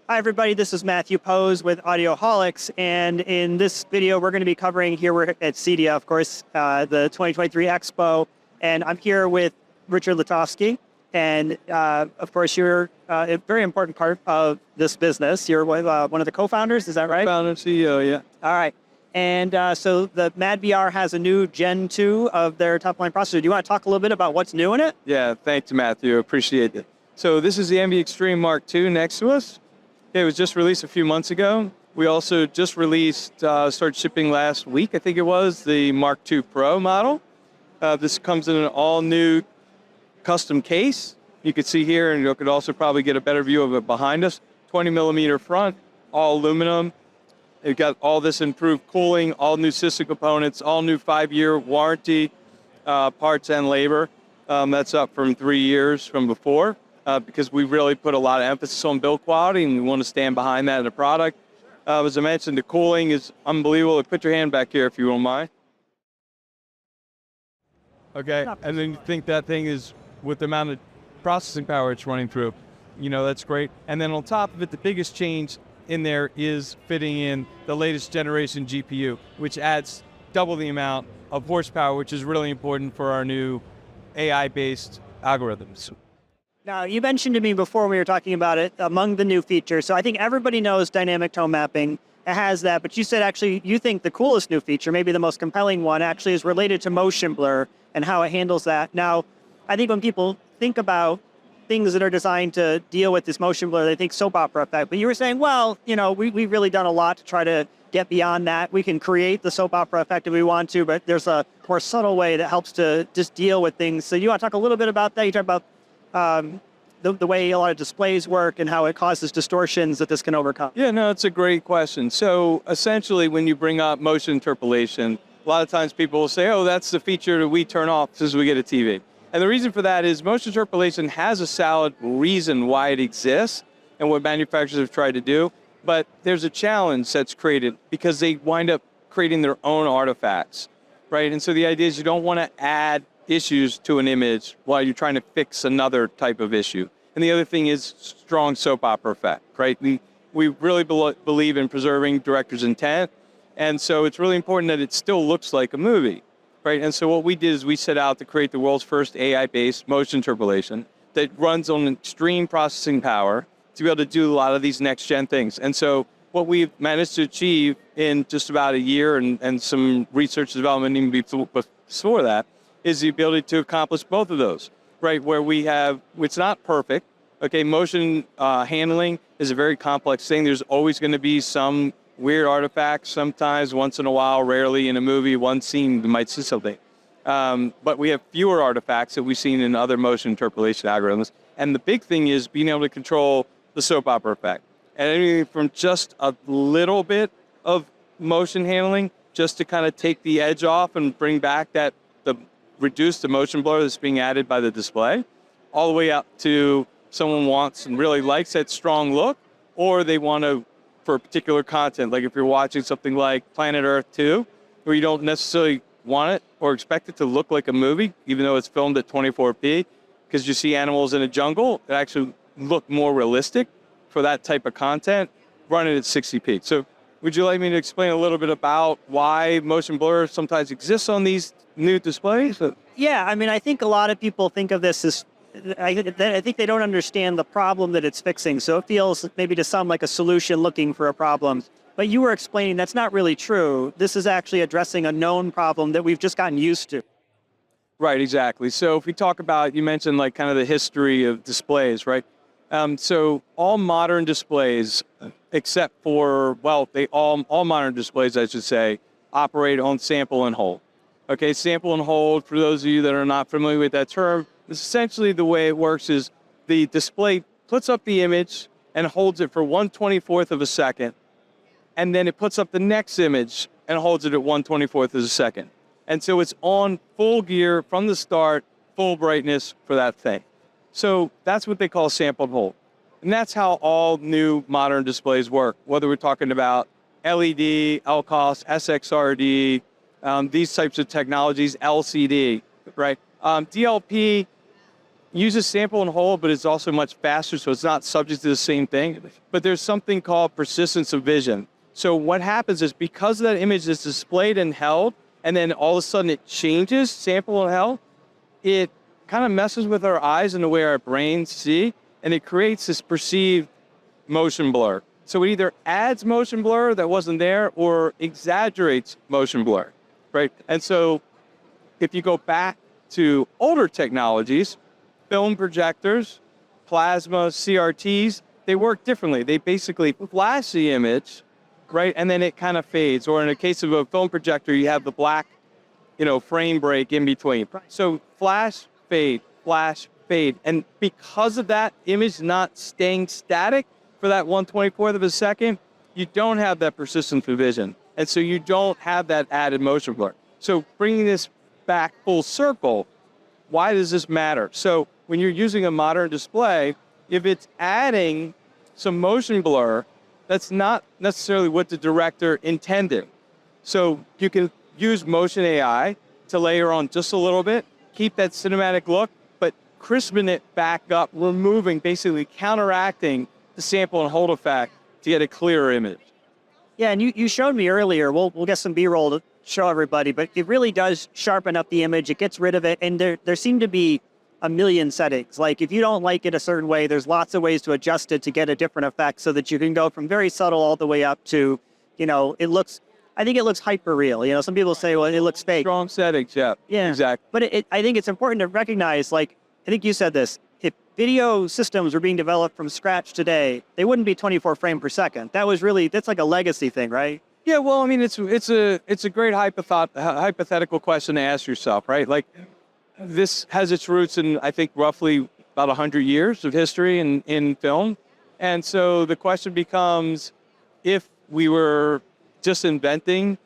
Hi everybody, this is Matthew Pose with Audioholics, and in this video we're going to be covering, here we're at CEDIA, of course, the 2023 Expo, and I'm here with Richard Litofsky, and of course you're a very important part of this business. You're one of the co-founders, is that right? Founder, CEO, yeah. All right, and so the MadVR has a new Gen 2 of their top-line processor. Do you want to talk a little bit about what's new in it? Yeah, thanks Matthew, appreciate it. So this is the Envy MkII Mark II next to us. It was just released a few months ago. We also just released, started shipping last week, I think it was, the Mark II Pro model. This comes in an all-new custom case. You can see here, and you could also probably get a better view of it behind us. 20mm front, all aluminum. It got all this improved cooling, all new system components, all new 5-year warranty, parts and labor. That's up from 3 years from before. Because we really put a lot of emphasis on build quality and we want to stand behind that in the product. As I mentioned, the cooling is unbelievable. Put your hand back here if you don't mind. Okay, and then you think that thing is, with the amount of processing power it's running through, you know, that's great. And then on top of it, the biggest change in there is fitting in the latest generation GPU, which adds double the amount of horsepower, which is really important for our new AI-based algorithms. Now, you mentioned to me before we were talking about it, among the new features, so I think everybody knows dynamic tone mapping. It has that, but you said actually you think the coolest new feature, maybe the most compelling one, actually is related to motion blur and how it handles that. Now, I think when people think about things that are designed to deal with this motion blur, they think soap opera effect. But you were saying, well, you know, we've really done a lot to try to get beyond that. We can create the soap opera effect if we want to, but there's a more subtle way that helps to just deal with things. So you want to talk a little bit about that? You talk about the way a lot of displays work and how it causes distortions that this can overcome. Yeah, no, it's a great question. So essentially when you bring up motion interpolation, a lot of times people will say, oh, that's the feature that we turn off as we get a TV. And the reason for that is motion interpolation has a solid reason why it exists and what manufacturers have tried to do, but there's a challenge that's created because they wind up creating their own artifacts, right? And so the idea is you don't want to add issues to an image while you're trying to fix another type of issue. And the other thing is strong soap opera effect, right? We really believe in preserving director's intent, and so it's really important that it still looks like a movie, right? And so what we did is we set out to create the world's first AI-based motion interpolation that runs on extreme processing power to be able to do a lot of these next-gen things. And so what we've managed to achieve in just about a year and some research and development even before that is the ability to accomplish both of those, right? Where we have, it's not perfect, okay? Motion handling is a very complex thing. There's always gonna be some weird artifacts, sometimes, once in a while, rarely in a movie, one scene you might see something. But we have fewer artifacts that we've seen in other motion interpolation algorithms. And the big thing is being able to control the soap opera effect. And anything from just a little bit of motion handling, just to kind of take the edge off and bring back reduce the motion blur that's being added by the display, all the way up to someone wants and really likes that strong look, or they want to, for particular content, like if you're watching something like Planet Earth 2, where you don't necessarily want it or expect it to look like a movie, even though it's filmed at 24p, because you see animals in a jungle that actually look more realistic for that type of content, run it at 60p. So would you like me to explain a little bit about why motion blur sometimes exists on these new displays? Yeah, I mean, I think a lot of people think of this as, I think they don't understand the problem that it's fixing. So it feels maybe to some like a solution looking for a problem. But you were explaining that's not really true. This is actually addressing a known problem that we've just gotten used to. Right, exactly. So if we talk about, you mentioned like kind of the history of displays, right? So all modern displays, except for, well, all modern displays, I should say, operate on sample and hold. Okay, sample and hold, for those of you that are not familiar with that term, is essentially the way it works is the display puts up the image and holds it for 1/24th of a second, and then it puts up the next image and holds it at 1/24th of a second. And so it's on full gear from the start, full brightness for that thing. So that's what they call sample and hold. And that's how all new modern displays work, whether we're talking about LED, LCOS, SXRD, these types of technologies, LCD, right? DLP, uses sample and hold, but it's also much faster, so it's not subject to the same thing. But there's something called persistence of vision. So what happens is because that image is displayed and held, and then all of a sudden it changes, sample and held, it kind of messes with our eyes and the way our brains see, and it creates this perceived motion blur. So it either adds motion blur that wasn't there or exaggerates motion blur, right? And so if you go back to older technologies, film projectors, plasma, CRTs, they work differently. They basically flash the image, right? And then it kind of fades. Or in the case of a film projector, you have the black, frame break in between. So flash, fade, flash, fade. And because of that image not staying static for that 1/24th of a second, you don't have that persistence of vision. And so you don't have that added motion blur. So bringing this back full circle, why does this matter? So when you're using a modern display, if it's adding some motion blur, that's not necessarily what the director intended. So you can use motion AI to layer on just a little bit, keep that cinematic look, but crisping it back up, removing, basically counteracting the sample and hold effect to get a clearer image. Yeah, and you showed me earlier, we'll get some B-roll to show everybody, but it really does sharpen up the image, it gets rid of it, and there seem to be a million settings. Like if you don't like it a certain way, there's lots of ways to adjust it to get a different effect so that you can go from very subtle all the way up to, I think it looks hyper real. Some people say, well, it looks fake. Strong settings, yeah. Yeah, exactly. But I think it's important to recognize, I think you said this, if video systems were being developed from scratch today, they wouldn't be 24 frames per second. That's like a legacy thing, right? Yeah, well, I mean, it's a great hypothetical question to ask yourself, right? Like, this has its roots in, I think, roughly about 100 years of history in film. And so the question becomes, if we were just inventing,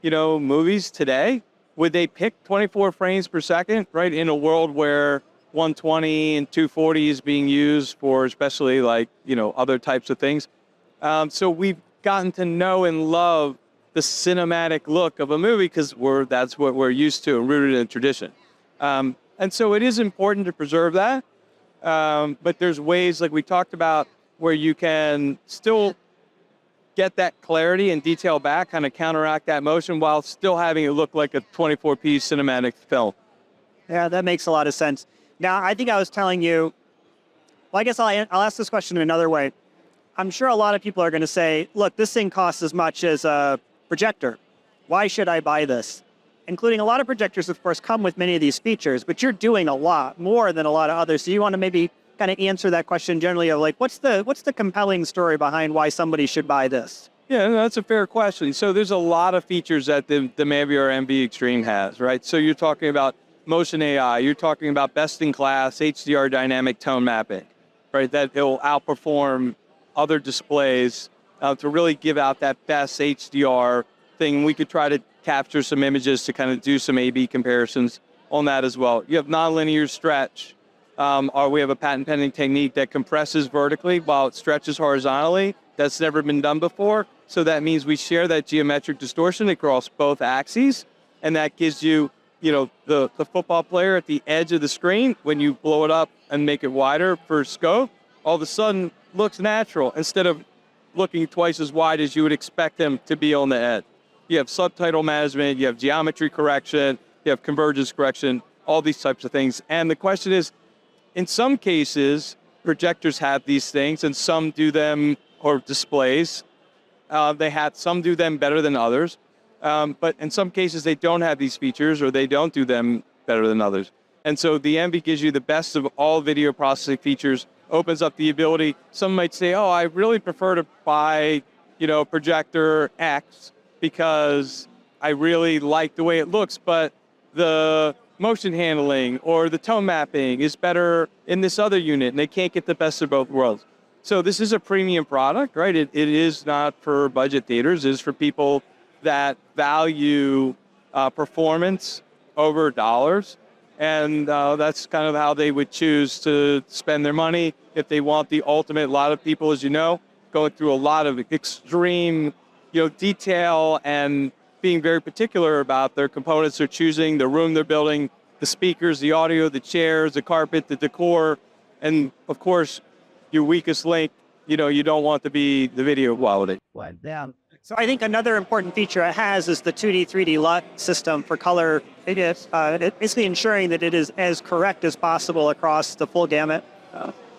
movies today, would they pick 24 frames per second, right? In a world where 120 and 240 is being used for especially other types of things. So we've gotten to know and love the cinematic look of a movie because that's what we're used to and rooted in tradition. And so it is important to preserve that. But there's ways, like we talked about, where you can still get that clarity and detail back, kind of counteract that motion while still having it look like a 24p cinematic film. Yeah, that makes a lot of sense. Now, I think I was telling you, well, I guess I'll ask this question in another way. I'm sure a lot of people are going to say, look, this thing costs as much as a projector. Why should I buy this? Including a lot of projectors, of course, come with many of these features, but you're doing a lot more than a lot of others. So you want to maybe kind of answer that question generally of what's the compelling story behind why somebody should buy this? Yeah, no, that's a fair question. So there's a lot of features that the MadVR Envy Extreme has, right? So you're talking about motion AI, you're talking about best-in-class HDR dynamic tone mapping, right? That it will outperform other displays to really give out that best HDR thing. We could try to capture some images to kind of do some A/B comparisons on that as well. You have nonlinear stretch, or we have a patent-pending technique that compresses vertically while it stretches horizontally. That's never been done before. So that means we share that geometric distortion across both axes, and that gives you, the football player at the edge of the screen, when you blow it up and make it wider for scope, all of a sudden looks natural instead of looking twice as wide as you would expect them to be on the edge. You have subtitle management, you have geometry correction, you have convergence correction, all these types of things. And the question is, in some cases, projectors have these things, and some do them, or displays, some do them better than others. But in some cases, they don't have these features, or they don't do them better than others. And so the Envy gives you the best of all video processing features, opens up the ability. Some might say, oh, I really prefer to buy, projector X because I really like the way it looks, but the motion handling or the tone mapping is better in this other unit, and they can't get the best of both worlds. So this is a premium product, right? It is not for budget theaters. It is for people that value performance over dollars. And that's kind of how they would choose to spend their money if they want the ultimate. A lot of people, as you know, going through a lot of extreme, detail and being very particular about their components they're choosing, the room they're building, the speakers, the audio, the chairs, the carpet, the decor, and of course, your weakest link, you don't want to be the video quality. So I think another important feature it has is the 2D, 3D LUT system for color. It is basically ensuring that it is as correct as possible across the full gamut.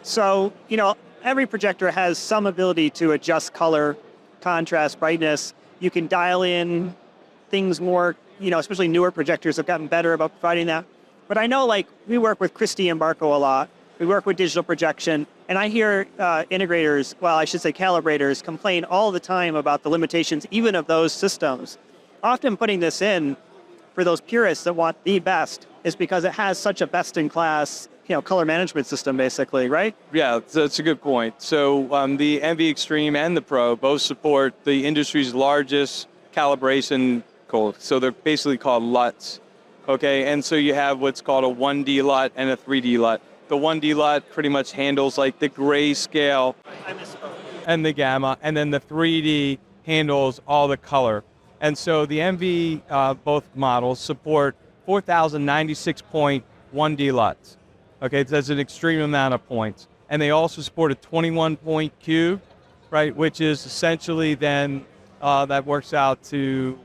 So, every projector has some ability to adjust color, contrast, brightness. You can dial in things more, especially newer projectors have gotten better about providing that. But I know, we work with Christie and Barco a lot. We work with digital projection, and I hear integrators, well, I should say calibrators, complain all the time about the limitations even of those systems. Often putting this in for those purists that want the best is because it has such a best-in-class, color management system, basically, right? Yeah, that's a good point. So the Envy Extreme and the Pro both support the industry's largest calibration code. So they're basically called LUTs, okay? And so you have what's called a 1D LUT and a 3D LUT. The 1D LUT pretty much handles the grayscale and the gamma, and then the 3D handles all the color. And so the Envy, both models, support 4,096-point 1D LUTs. Okay, that's an extreme amount of points. And they also support a 21-point cube, right, which is essentially then, that works out to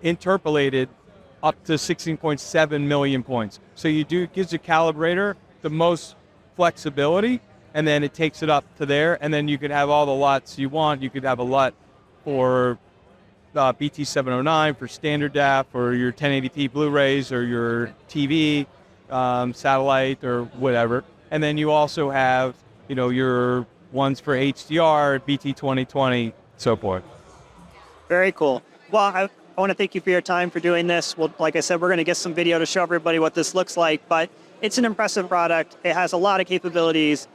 interpolated up to 16.7 million points. So it gives your calibrator the most flexibility, and then it takes it up to there, and then you could have all the LUTs you want. You could have a LUT for BT709 for standard DAF, or your 1080p Blu-rays, or your TV, satellite, or whatever. And then you also have, your ones for HDR, BT2020, so forth. Very cool. Well, I want to thank you for your time for doing this. Well, like I said, we're going to get some video to show everybody what this looks like, but it's an impressive product. It has a lot of capabilities.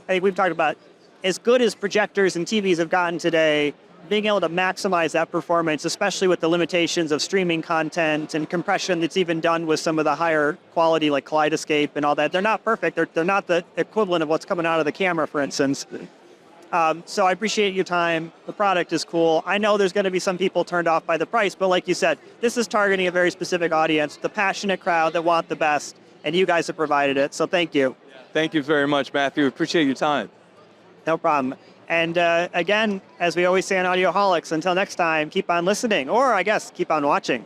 I think we've talked about as good as projectors and TVs have gotten today, being able to maximize that performance, especially with the limitations of streaming content and compression that's even done with some of the higher quality like Kaleidoscape and all that. They're not perfect. They're not the equivalent of what's coming out of the camera, for instance. So I appreciate your time. The product is cool. I know there's going to be some people turned off by the price, but like you said, this is targeting a very specific audience, the passionate crowd that want the best, and you guys have provided it, so thank you. Thank you very much, Matthew. Appreciate your time. No problem. And again, as we always say on Audioholics, until next time, keep on listening, or I guess keep on watching.